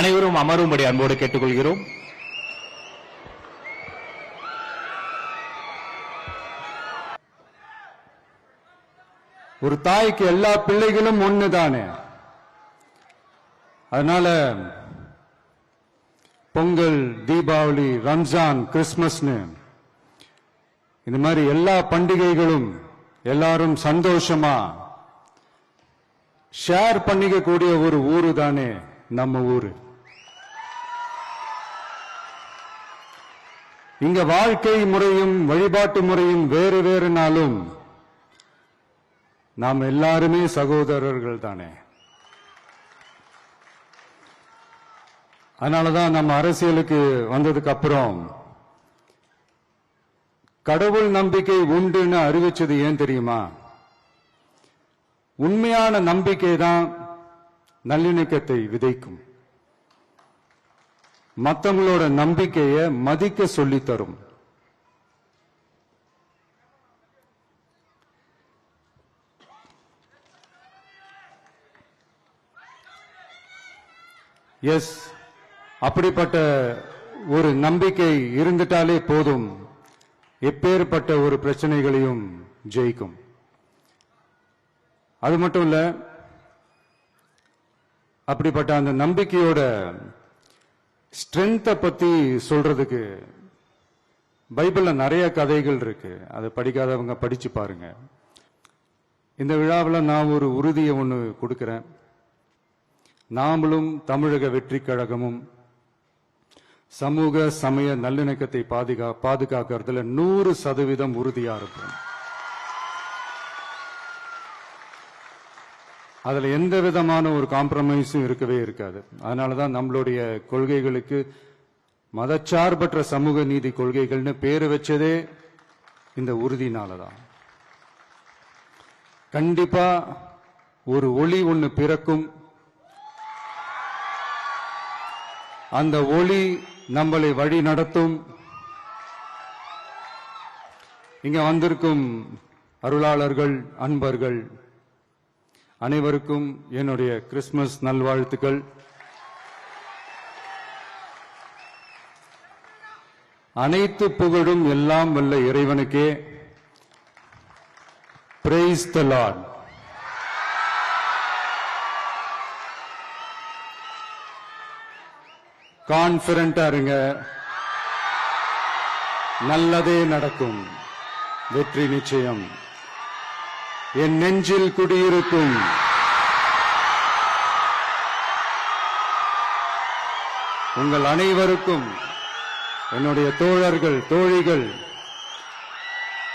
அனைவரும் அமரும்படி அன்போடு கேட்டுக்கொள்கிறோம். ஒரு தாய்க்கு எல்லா பிள்ளைகளும் ஒண்ணுதானே. அதனால பொங்கல், தீபாவளி, ரம்ஜான், கிறிஸ்துமஸ்னு இந்த மாதிரி எல்லா பண்டிகைகளும் எல்லாரும் சந்தோஷமா ஷேர் பண்ணிக்க கூடிய ஒரு ஊரு தானே நம்ம ஊரு. இங்க வாழ்க்கை முறையும் வழிபாட்டு முறையும் வேறு வேறுனாலும் நாம் எல்லாருமே சகோதரர்கள் தானே. அதனாலதான் நம்ம அரசியலுக்கு வந்ததுக்கு அப்புறம் கடவுள் நம்பிக்கை உண்டுன்னு அறிவிச்சது ஏன் தெரியுமா? உண்மையான நம்பிக்கை தான் நல்லிணக்கத்தை விதைக்கும், மற்றவங்களோட நம்பிக்கையை மதிக்க சொல்லித் தரும். எஸ், அப்படிப்பட்ட ஒரு நம்பிக்கை இருந்துட்டாலே போதும், எப்பேற்பட்ட ஒரு பிரச்சனைகளையும் ஜெயிக்கும். அது மட்டும் இல்ல, அப்படிப்பட்ட அந்த நம்பிக்கையோட ஸ்ட்ரென்த்தை பத்தி சொல்றதுக்கு பைபிள்ல நிறைய கதைகள் இருக்கு. அதை படிக்காதவங்க படிச்சு பாருங்க. இந்த விழாவில் நான் ஒரு உறுதியை ஒன்று கொடுக்கிறேன். நாமளும் தமிழக வெற்றி கழகமும் சமூக சமய நல்லிணக்கத்தை பாதுகாக்கிறதுல 100% உறுதியா இருப்போம். அதுல எந்த விதமான ஒரு காம்ப்ரமைஸும் இருக்கவே இருக்காது. அதனாலதான் நம்மளுடைய கொள்கைகளுக்கு மதச்சார்பற்ற சமூக நீதி கொள்கைகள்னு பேரு வச்சதே இந்த உறுதினாலதான். கண்டிப்பா ஒரு ஒளி ஒண்ணு பிறக்கும். அந்த ஒளி நம்மளை வழி நடத்தும். இங்க வந்திருக்கும் அருளாளர்கள், அன்பர்கள் அனைவருக்கும் என்னுடைய கிறிஸ்துமஸ் நல்வாழ்த்துக்கள். அனைத்து புகழும் எல்லாம் வல்ல இறைவனுக்கே. Praise the Lord. கான்பிடண்டா இருங்க, நல்லதே நடக்கும், வெற்றி நிச்சயம். என் நெஞ்சில் குடியிருக்கும் உங்கள் அனைவருக்கும், என்னுடைய தோழர்கள், தோழிகள்,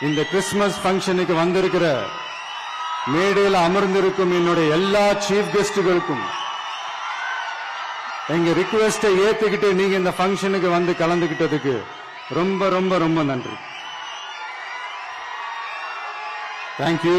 இந்த கிறிஸ்துமஸ் ஃபங்க்ஷனுக்கு வந்திருக்கிற மேடையில் அமர்ந்திருக்கும் என்னுடைய எல்லா சீஃப் கெஸ்டுகளுக்கும் எங்க ரிக்வெஸ்டை ஏத்துக்கிட்டு நீங்க இந்த ஃபங்க்ஷனுக்கு வந்து கலந்துகிட்டதுக்கு ரொம்ப ரொம்ப ரொம்ப நன்றி. தேங்க்யூ.